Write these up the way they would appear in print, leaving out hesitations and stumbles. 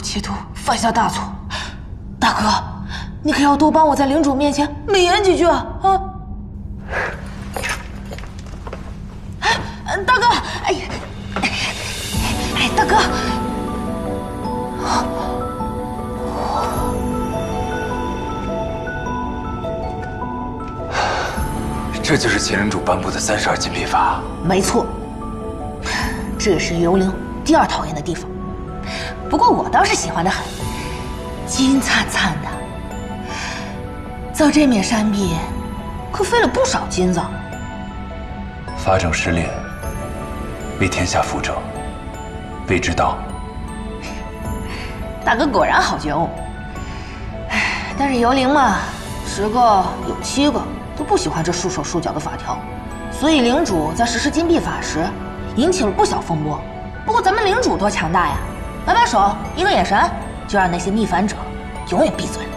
企图犯下大错，大哥，你可要多帮我在领主面前美言几句啊！啊！大哥，哎呀，哎，大哥，这就是秦领主颁布的32禁闭法。没错，这是幽灵第二讨厌的地方。 不过我倒是喜欢的很，金灿灿的。造这面山壁，可费了不少金子。法正失炼，为天下覆辙，谓之道。大哥果然好觉悟。唉，但是幽灵嘛，10个有7个都不喜欢这束手束脚的法条，所以领主在实施禁闭法时，引起了不小风波。不过咱们领主多强大呀！ 摆摆手，一个眼神，就让那些逆反者永远闭嘴了。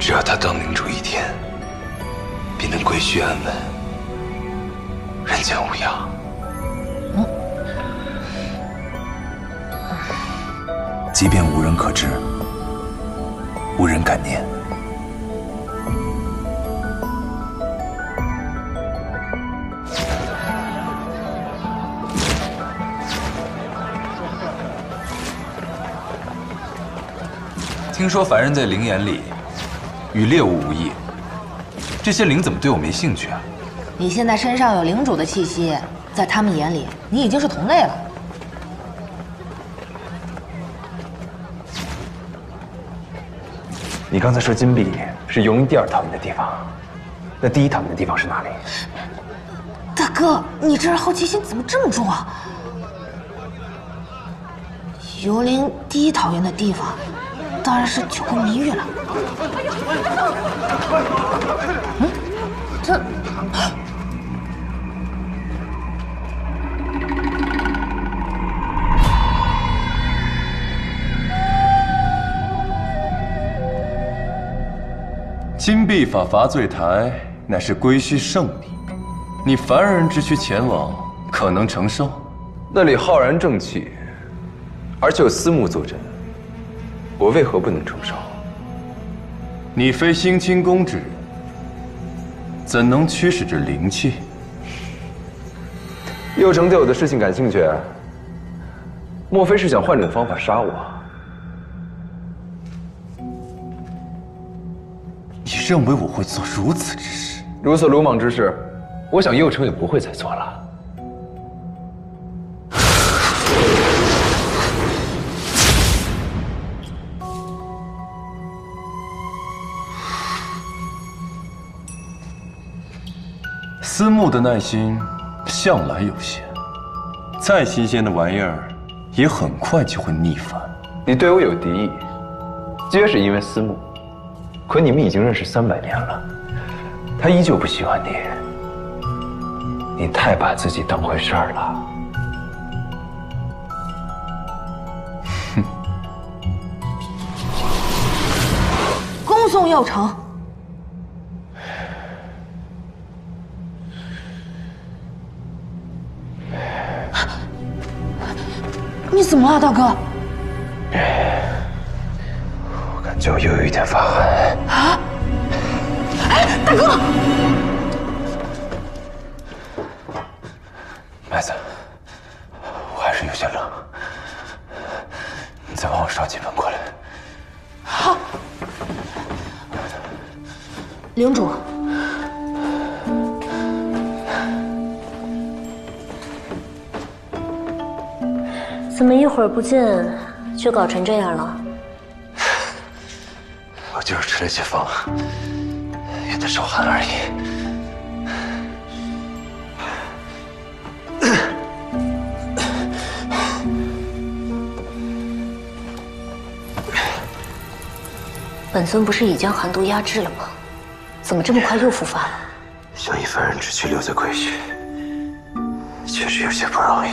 只要他当领主1天，便能归墟安稳，人间无恙。即便无人可知，无人敢念。 听说凡人在灵眼里与猎物无异，这些灵怎么对我没兴趣啊？你现在身上有领主的气息，在他们眼里，你已经是同类了。你刚才说金币是幽灵第2讨厌的地方，那第1讨厌的地方是哪里？大哥，你这人好奇心怎么这么重啊？幽灵第1讨厌的地方。 当然是9宫明域了。这金币法罚罪台乃是归墟圣地，你凡人之躯前往，可能承受？那里浩然正气，而且有司牧坐镇。 我为何不能承受？你非兴清宫之人，怎能驱使这灵气？右丞对我的事情感兴趣，莫非是想换种方法杀我？认为我会做如此之事？如此鲁莽之事，我想右丞也不会再做了。思慕的耐心向来有限，再新鲜的玩意儿也很快就会腻烦。你对我有敌意，皆是因为思慕。可你们已经认识300年了，他依旧不喜欢你。你太把自己当回事儿了。哼！恭送右丞。你怎么了，大哥？我感觉我又有一点发寒。啊！哎，大哥！麦子，我还是有些冷，你再帮我烧几盆过来。好。领主。怎么一会儿不见，就搞成这样了？我就是吃了些风，有点手寒而已。本尊不是已将寒毒压制了吗？怎么这么快又复发了？想以凡人之躯留在归墟，确实有些不容易。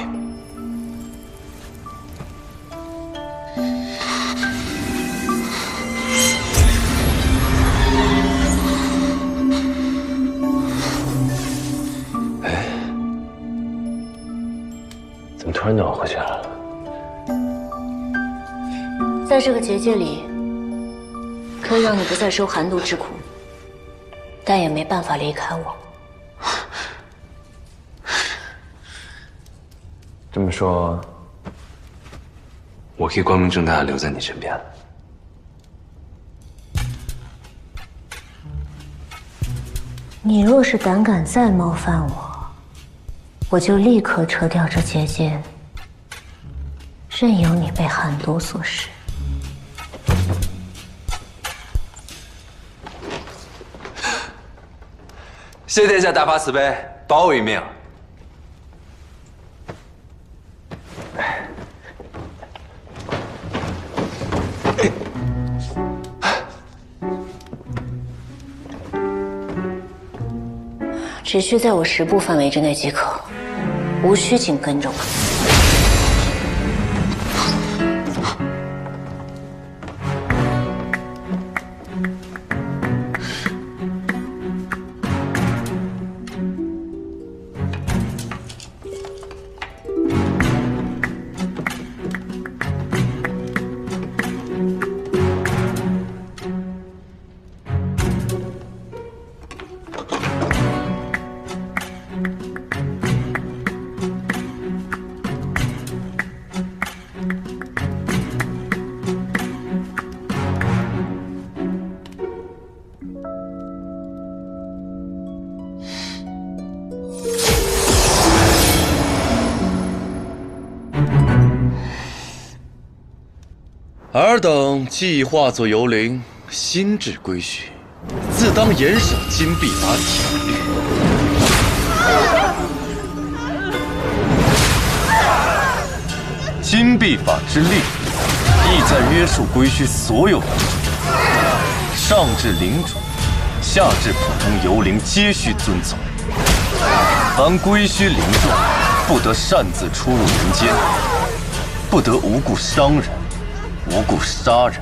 哎，怎么突然暖和起来了？在这个结界里，可以让你不再受寒毒之苦，但也没办法离开我。这么说，我可以光明正大的留在你身边了。你若是胆敢再冒犯我，我就立刻撤掉这结界，任由你被寒毒所噬。谢殿下大发慈悲，保我一命。只需在我10步范围之内即可，无需紧跟着我。尔等既已化作幽灵，心智归墟，自当严守金币法体律。金币法之力，意在约束归墟所有领主，上至领主，下至普通游灵，皆须遵从。凡归墟领众，不得擅自出入人间，不得无故伤人。无故杀人，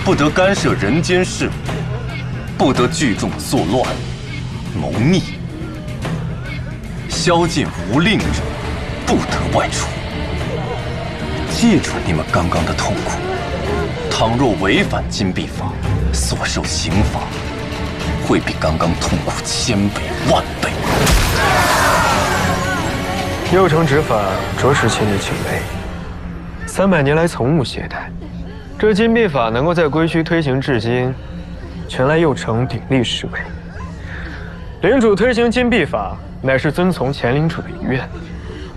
不得干涉人间事务，不得聚众作乱、谋逆。宵禁无令者，不得外出。记住你们刚刚的痛苦，倘若违反金币法，所受刑罚会比刚刚痛苦1000倍、10000倍。右丞执法着实亲力亲为。300年来从无懈怠，这金币法能够在归墟推行至今，前来右城鼎力示威。领主推行金币法，乃是遵从前领主的遗愿，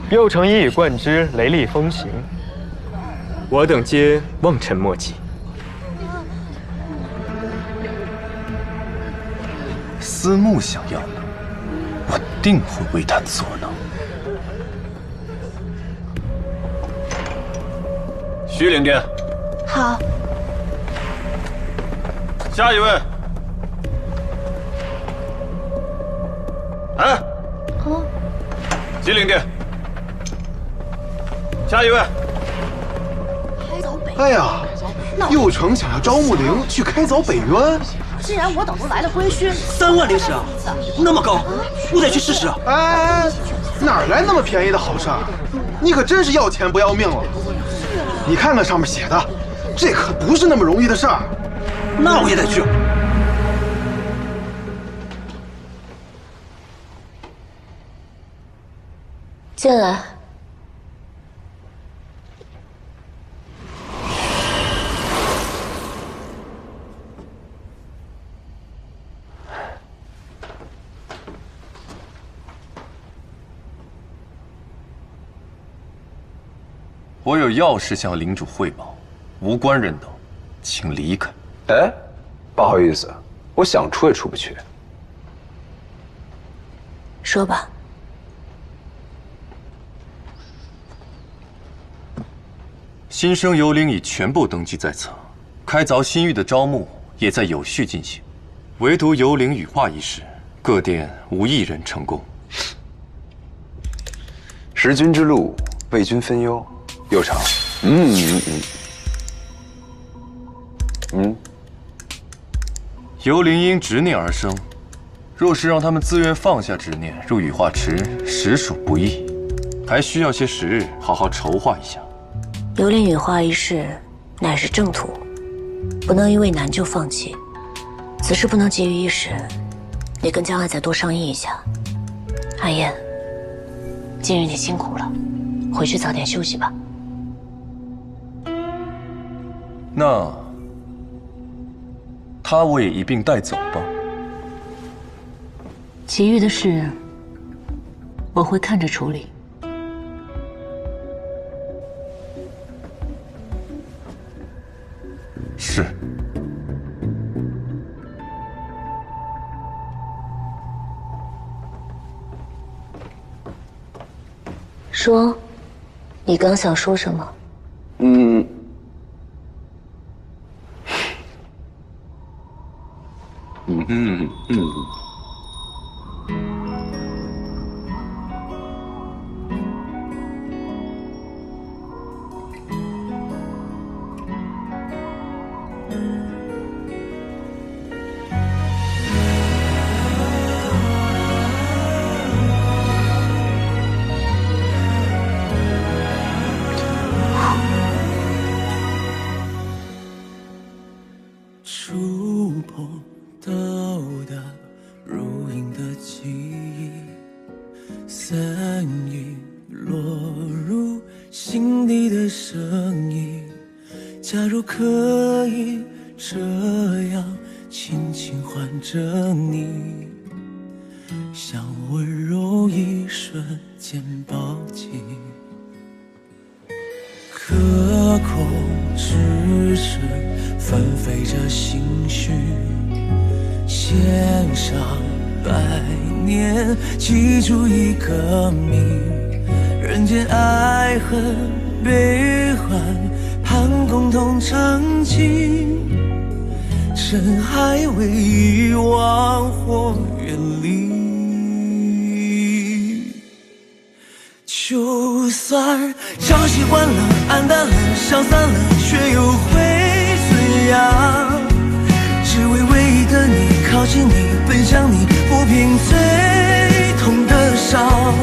右城一以贯之，雷厉风行，我等皆望尘莫及。思慕想要的，我定会为他所能。徐领殿，好。下一位。哎。哦。吉领殿。下一位。哎呀，右城想要招募灵去开凿北渊。既然我等都来了归墟，3万灵石啊，那么高，我得去试试啊！哎，哪来那么便宜的好事儿？你可真是要钱不要命了！你看看上面写的，这可不是那么容易的事儿。那我也得去。进来。我有要事向领主汇报，无关人等，请离开。哎，不好意思，我想出也出不去。说吧。新生游灵已全部登记在册，开凿新域的招募也在有序进行，唯独游灵羽化一事，各殿无一人成功。识君之路，为君分忧。右城，游灵因执念而生，若是让他们自愿放下执念入羽化池，实属不易，还需要些时日好好筹划一下。游灵羽化一事乃是正途，不能因为难就放弃。此事不能急于一时，你跟江爱再多商议一下。阿燕，今日你辛苦了，回去早点休息吧。那他我也一并带走吧。其余的事，我会看着处理。是。说，你刚想说什么？触碰到的如影的记忆，散雨落入心底的声音。假如可以这样轻轻唤着你，像温柔一瞬间抱紧，可控只是纷飞着心绪，献上百年，记住一个名，人间爱恨悲欢，盼共同尝尽，深海为遗忘或远离。就算朝夕换了，暗淡了，消散了，却又会怎样？只为唯一的你，靠近你，奔向你，抚平最痛的伤。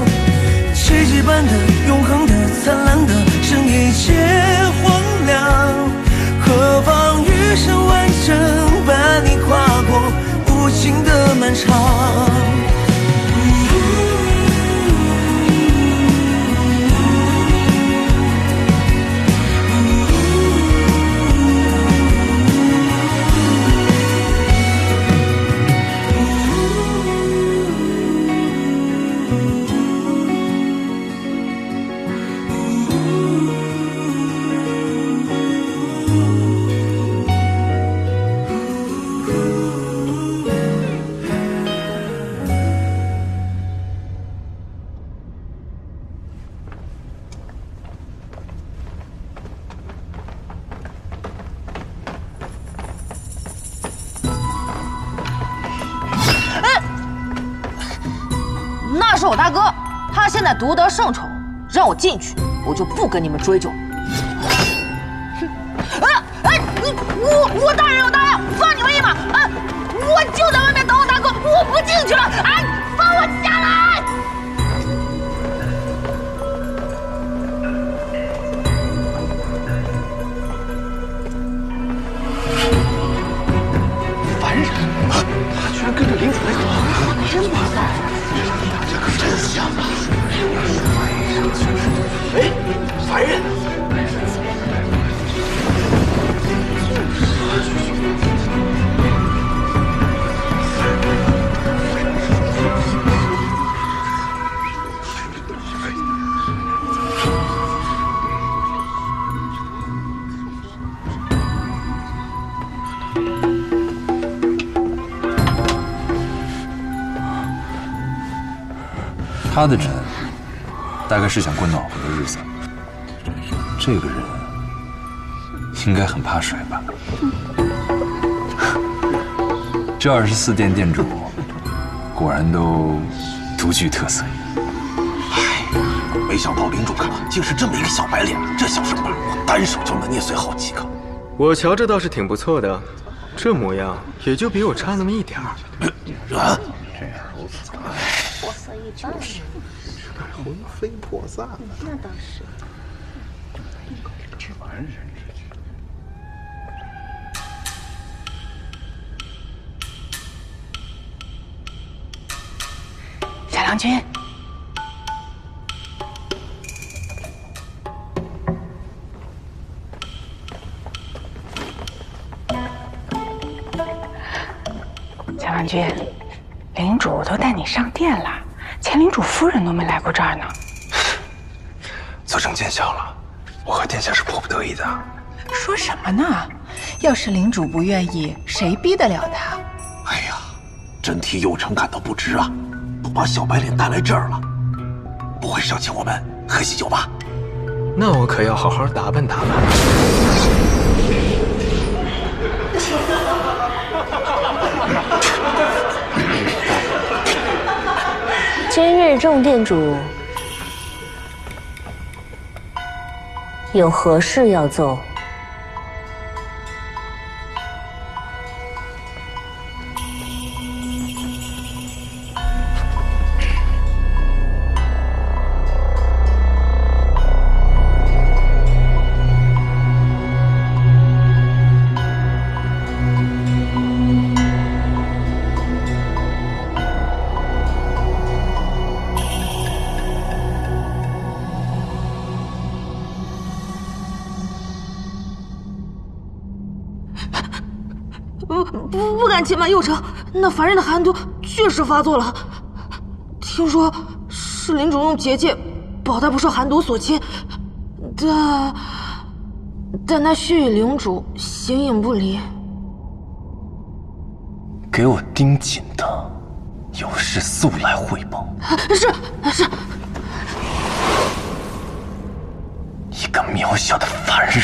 奇迹般的，永恒的，灿烂的，剩一切荒凉。何妨余生完整，伴你跨过无尽的漫长。是我大哥，他现在独得圣宠，让我进去，我就不跟你们追究。我大人有大量，放你们一马！我就在外面等我大哥，我不进去了！放我下来！凡人，他居然跟着领主来搞，真不赖！这可真香啊！哎，凡人。他的人大概是想过暖和的日子。这个人应该很怕水吧？这24店店主果然都独具特色。没想到领主看竟是这么一个小白脸，这小身板我单手就能捏碎好几个。我瞧着倒是挺不错的，这模样也就比我差那么一点儿。就是魂飞魄散了。那倒是。凡人之举。小郎君，小郎君，领主都带你上殿了。前领主夫人都没来过这儿呢。佐证见笑了，我和殿下是迫不得已的。说什么呢？要是领主不愿意，谁逼得了他？哎呀，真替右丞感到不值啊！都把小白脸带来这儿了，不会是要请我们喝喜酒吧？那我可要好好打扮打扮。今日众店主有何事要奏？不敢欺瞒右丞，那凡人的寒毒确实发作了。听说是领主用结界保他不受寒毒所侵，但那血雨领主形影不离。给我盯紧他，有事速来汇报。是。一个渺小的凡人，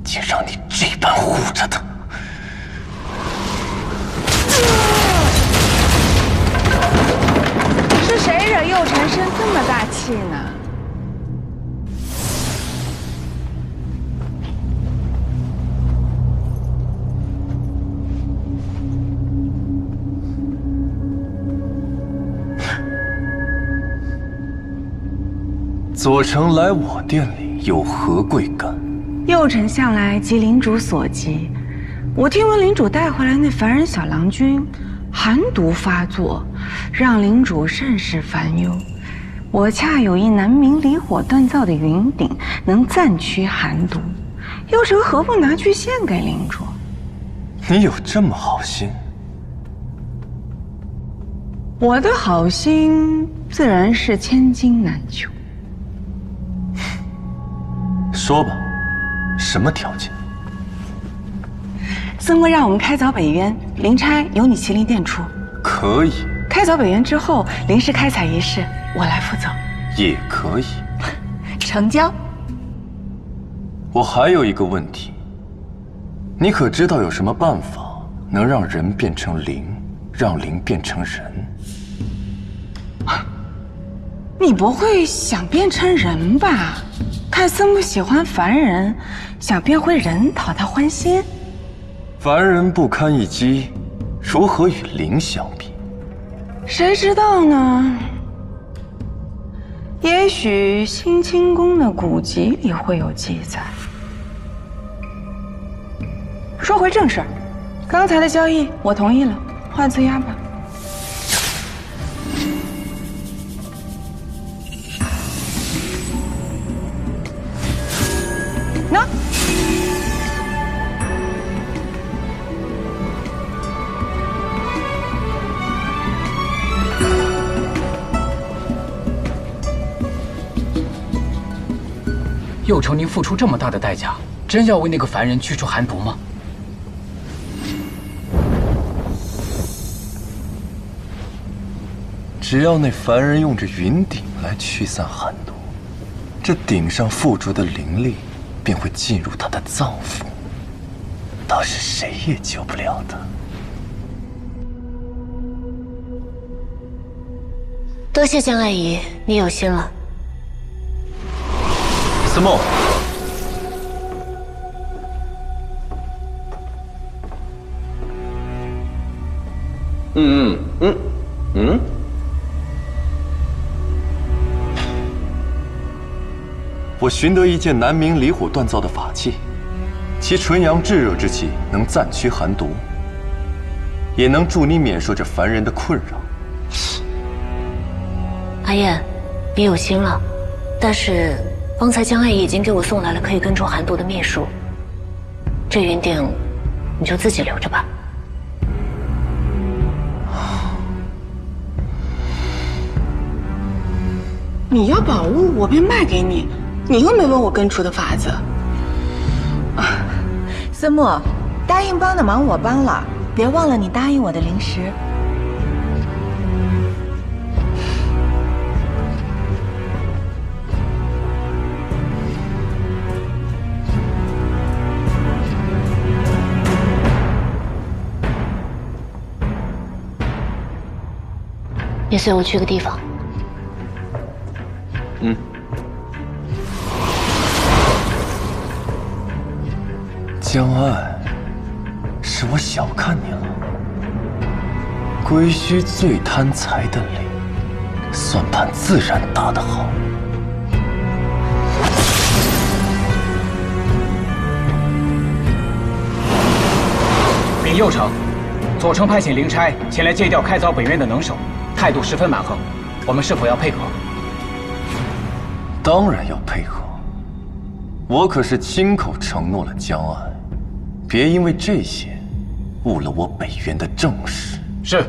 竟让你这般护着他！是谁惹右丞生这么大气呢？左丞来我店里有何贵干？右丞向来急领主所急，我听闻领主带回来那凡人小郎君寒毒发作，让领主甚是烦忧。我恰有一南明离火锻造的云鼎，能暂驱寒毒，右丞何不拿去献给领主？你有这么好心？我的好心自然是千金难求。说吧，什么条件？孙国让我们开凿北渊，灵差由你麒麟殿出。可以。开凿北渊之后，灵石开采仪式我来负责。也可以。成交。我还有一个问题，你可知道有什么办法能让人变成灵，让灵变成人？你不会想变成人吧？看司母喜欢凡人，想变回人讨他欢心。凡人不堪一击，如何与灵相比？谁知道呢？也许新清宫的古籍里会有记载。说回正事儿，刚才的交易我同意了，换次押吧。那。又求您付出这么大的代价，真要为那个凡人驱除寒毒吗？只要那凡人用着云鼎来驱散寒毒，这鼎上附着的灵力便会进入他的脏腑，倒是谁也救不了他。多谢江爱姨，你有心了。思梦，我寻得一件南明离火锻造的法器，其纯阳炙热之气能暂驱寒毒，也能助你免受这凡人的困扰。阿燕，你有心了，但是方才江爱姨已经给我送来了可以根除寒毒的秘术，这云鼎你就自己留着吧。你要宝物，我便卖给你。你又没问我根除的法子。思慕，答应帮的忙我帮了，别忘了你答应我的灵石。你随我去个地方。江岸，是我小看你了。归墟最贪财的灵，算盘自然打得好。禀右丞，左丞派遣灵差前来借调开凿本院的能手，态度十分蛮横，我们是否要配合？当然要配合。我可是亲口承诺了江岸，别因为这些误了我北院的正事。是。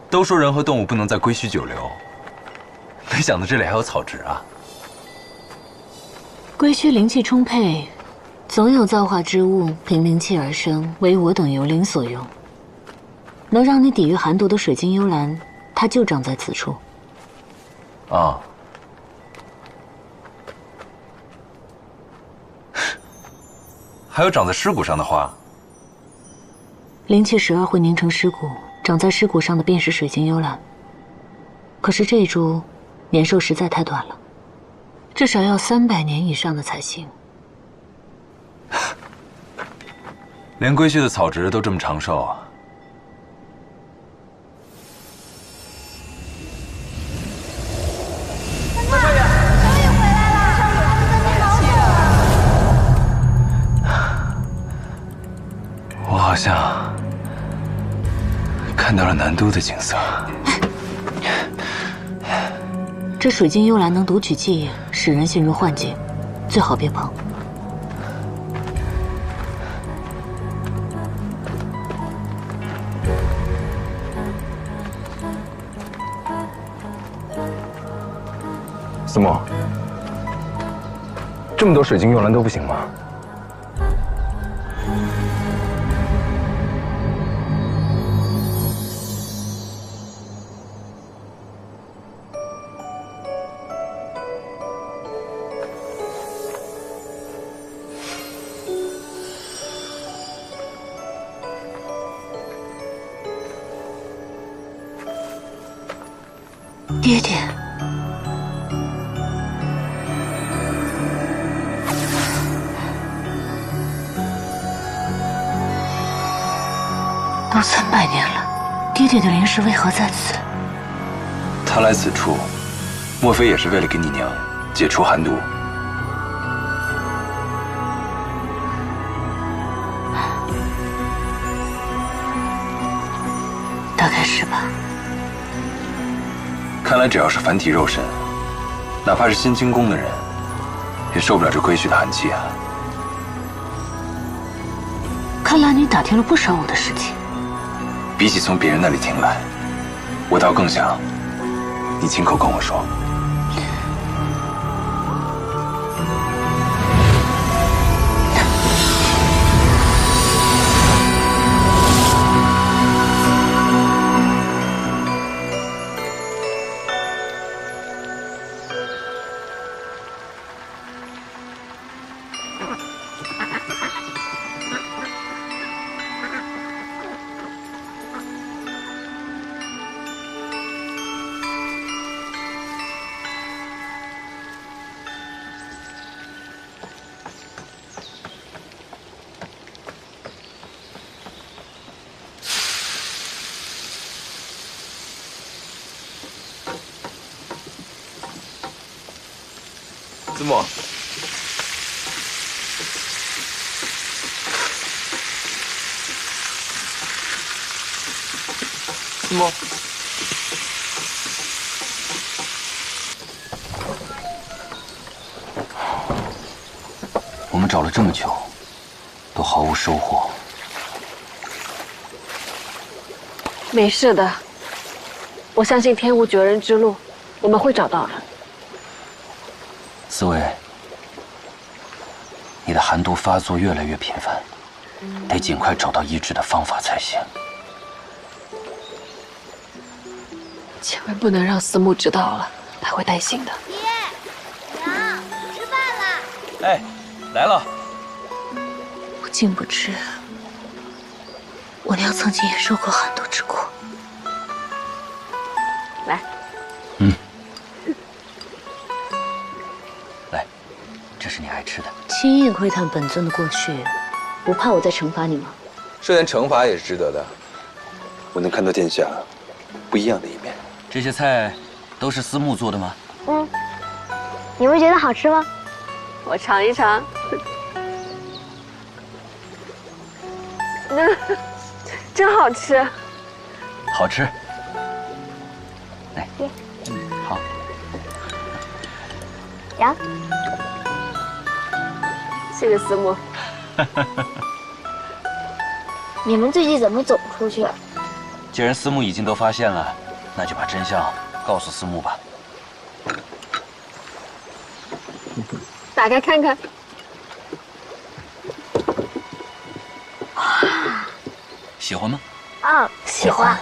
都说人和动物不能在归墟久留，没想到这里还有草植啊！归墟灵气充沛，总有造化之物凭灵气而生，为我等游灵所用。能让你抵御寒毒的水晶幽兰，它就长在此处。啊，还有长在尸骨上的花。灵气时而会凝成尸骨。长在尸骨上的便是水晶幽兰，可是这株年寿实在太短了，至少要300年以上的才行。连归墟的草植都这么长寿啊！妈妈，小雨回来了！小雨，我好像看到了南都的景色。这水晶幽兰能读取记忆，使人陷入幻境，最好别碰。思慕，这么多水晶幽兰都不行吗？爹爹，都300年了，爹爹的灵石为何在此？他来此处，莫非也是为了给你娘解除寒毒？大概是吧。看来只要是凡体肉身，哪怕是新清宫的人，也受不了这归墟的寒气啊。看来你打听了不少我的事情。比起从别人那里听来，我倒更想你亲口跟我说。子墨，子墨，我们找了这么久，都毫无收获。没事的，我相信天无绝人之路，我们会找到的。思维，你的寒毒发作越来越频繁，得尽快找到医治的方法才行。千万不能让思慕知道了，他会担心的。爹，娘，吃饭了。哎，来了。我竟不知，我娘曾经也受过寒毒之苦。来，这是你爱吃的。轻易窥探本尊的过去，不怕我再惩罚你吗？受点惩罚也是值得的。我能看到殿下不一样的一面。这些菜都是思慕做的吗？嗯，你会觉得好吃吗？我尝一尝。真好吃。好吃。来，好。呀。谢谢思慕。你们最近怎么走出去？既然思慕已经都发现了，那就把真相告诉思慕吧。打开看看。喜欢吗？啊，喜欢。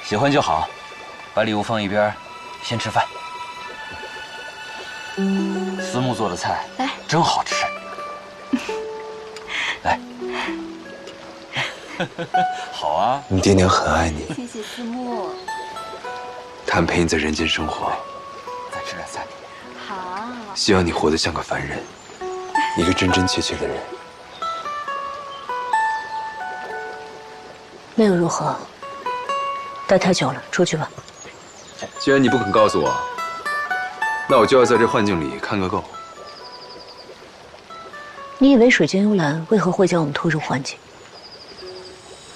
喜欢就好，把礼物放一边，先吃饭。思慕做的菜真好吃。来，好啊。你爹娘很爱你，谢谢思慕。他们陪你在人间生活，再吃点菜。好。希望你活得像个凡人，一个真真切切的人。那又如何？待太久了，出去吧。既然你不肯告诉我，那我就要在这幻境里看个够。你以为水间幽兰为何会将我们拖入幻境？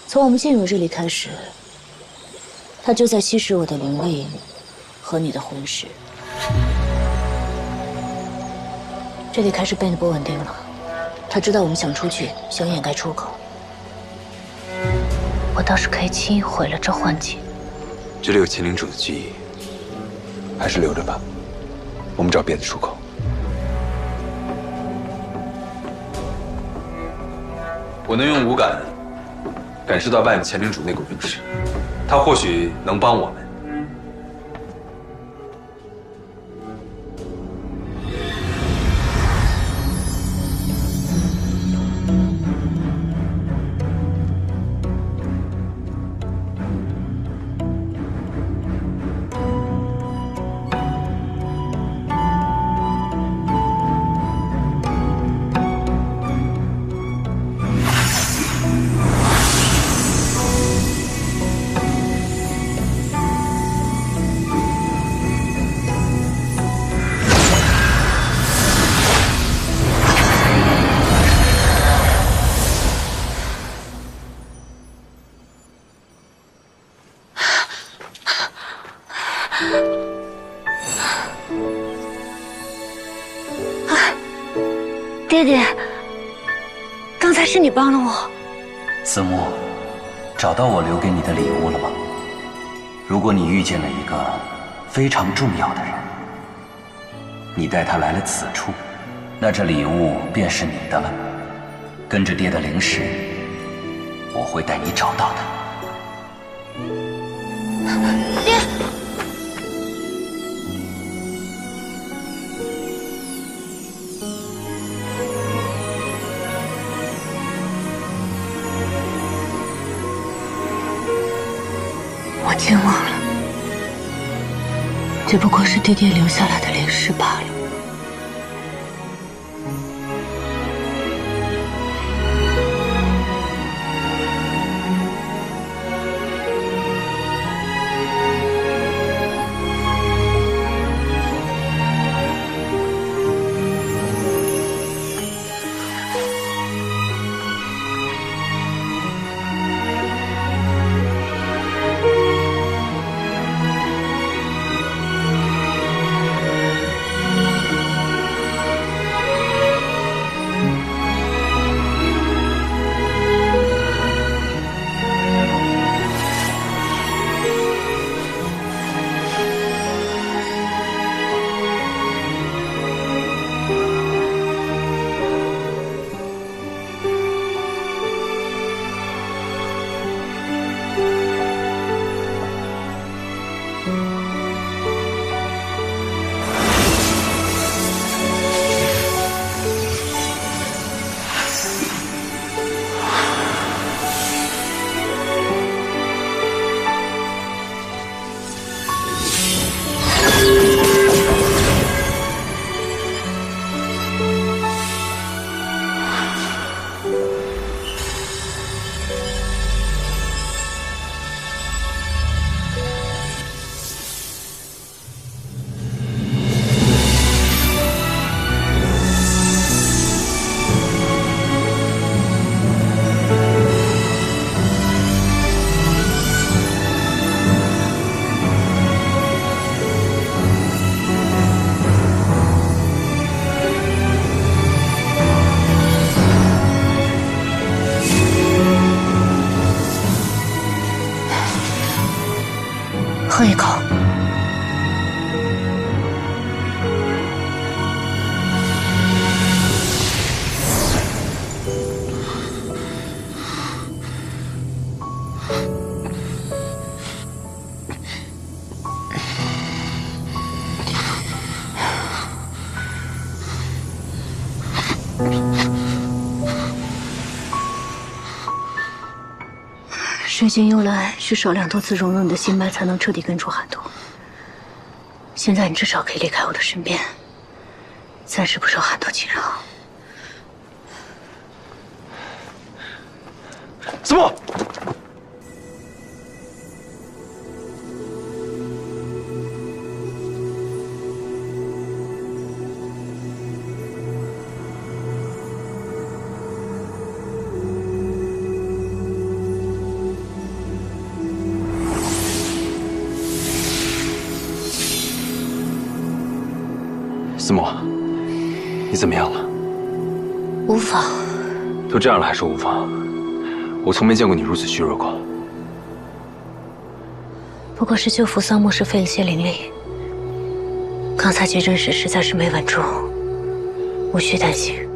从我们进入这里开始，他就在吸食我的灵力和你的魂石。这里开始变得不稳定了，他知道我们想出去，想掩盖出口。我倒是可以轻易毁了这幻境。这里有秦领主的记忆，还是留着吧。我们找别的出口。我能用五感感受到外面秦领主那股灵势，他或许能帮我们。爹爹，刚才是你帮了我。思慕，找到我留给你的礼物了吗？如果你遇见了一个非常重要的人，你带他来了此处，那这礼物便是你的了。跟着爹的灵石，我会带你找到他。爹。我健忘了，只不过是爹爹留下来的灵石罢了。喝一口。水晶用来需少量多次融入你的心脉，才能彻底根除寒毒。现在你至少可以离开我的身边，暂时不受寒毒侵扰。思慕，思慕，你怎么样了？无妨。都这样了还说无妨？我从没见过你如此虚弱过。不过是救扶桑木时费了些灵力，刚才结阵时实在是没稳住，无需担心。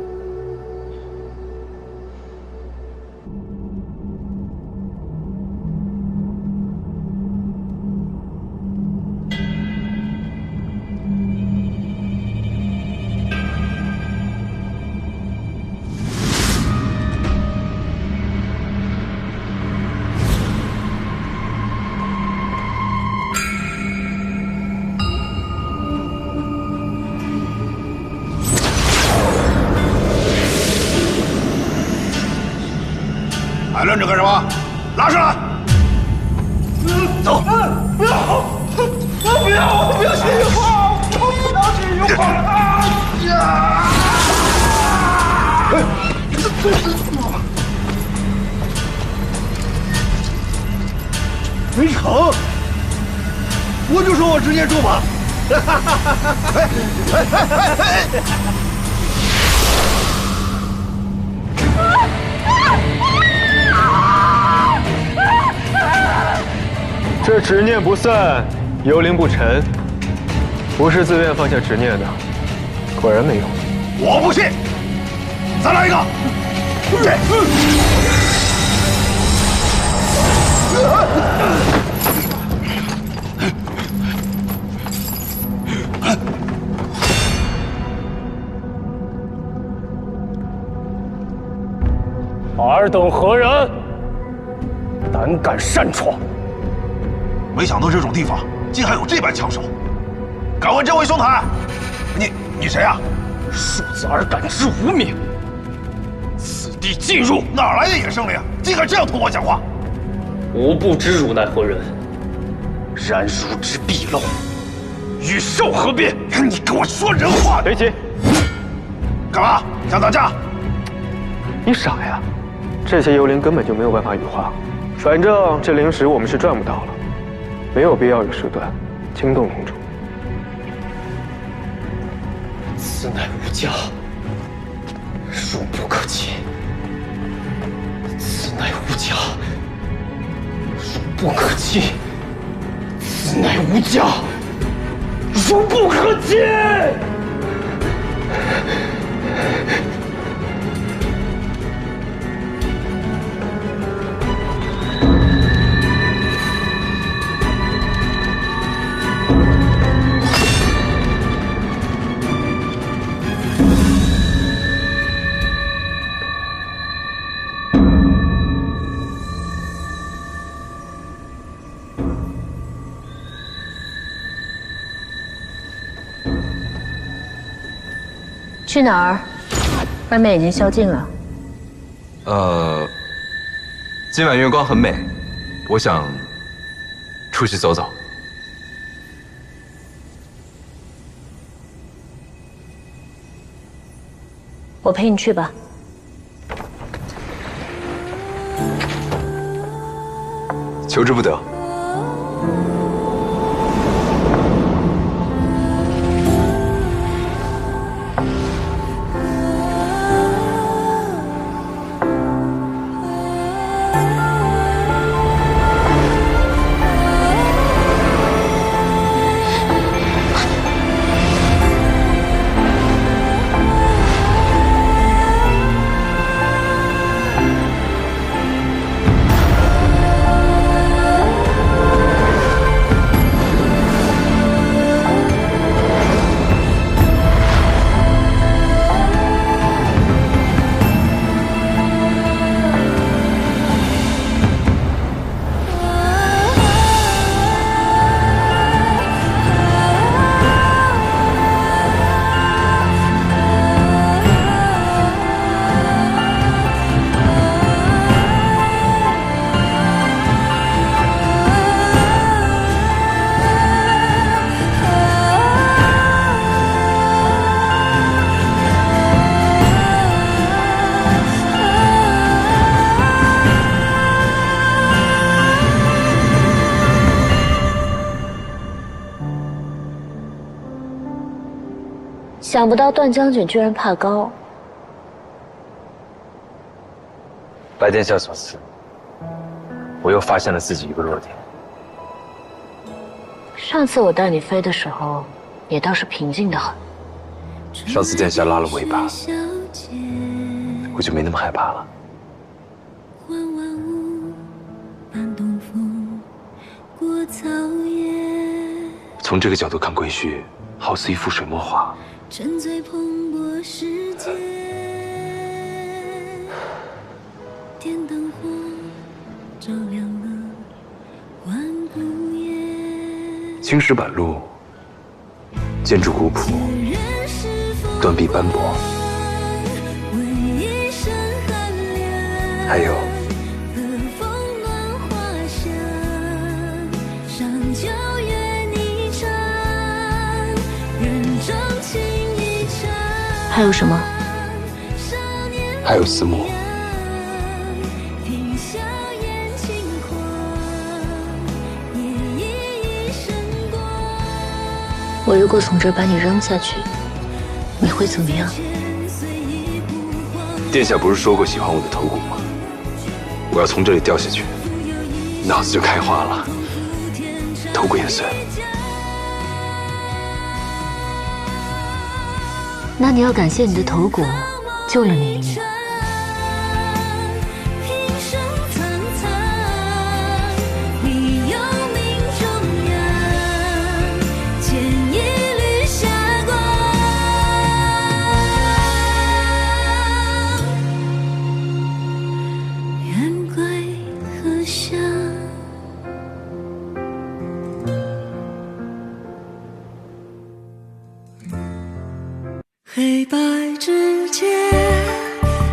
还愣着干什么？拉上来！走！不要！我不要！我不要血玉花！我不要血玉花！没成！我就说我直接住吧。这执念不散，幽灵不沉，不是自愿放下执念的，果然没用。我不信，再来一个。尔等何人？胆敢擅闯！没想到这种地方竟还有这般枪手！敢问这位兄台，你谁呀？庶子尔敢知无名？此地禁入！哪来的野生灵，竟敢这样同我讲话？吾不知汝乃何人，然汝之毕露，与兽何别？你跟我说人话！雷奇，干嘛？想打架？你傻呀！这些幽灵根本就没有办法羽化，反正这灵石我们是赚不到了，没有必要有手段惊动灵主。此乃吾家，恕不可侵。此乃吾家，恕不可侵。此乃吾家，恕不可侵。去哪儿？外面已经宵禁了。今晚月光很美，我想出去走走。我陪你去吧。求之不得。想不到段将军居然怕高。拜殿下所赐，我又发现了自己一个弱点。上次我带你飞的时候，也倒是平静得很。上次殿下拉了我一把，我就没那么害怕了。从这个角度看，归墟好似一幅水墨画。沉醉蓬勃世界，点灯火照亮了万古夜。青石板路，建筑古朴，断壁斑驳，还有还有什么？还有思慕。我如果从这儿把你扔下去，你会怎么样？殿下不是说过喜欢我的头骨吗？我要从这里掉下去，脑子就开花了，头骨也碎了。那你要感谢你的头骨救了你一命。黑白之间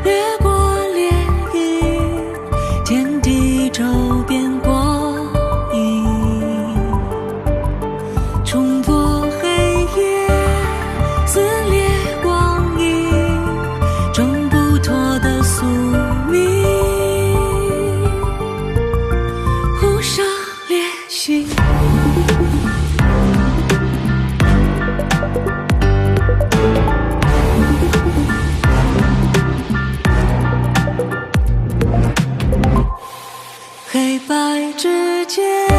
掠过涟漪，天地周边光影，冲破黑夜，撕裂光影，挣不脱的宿命，互杀裂心。黑白之间。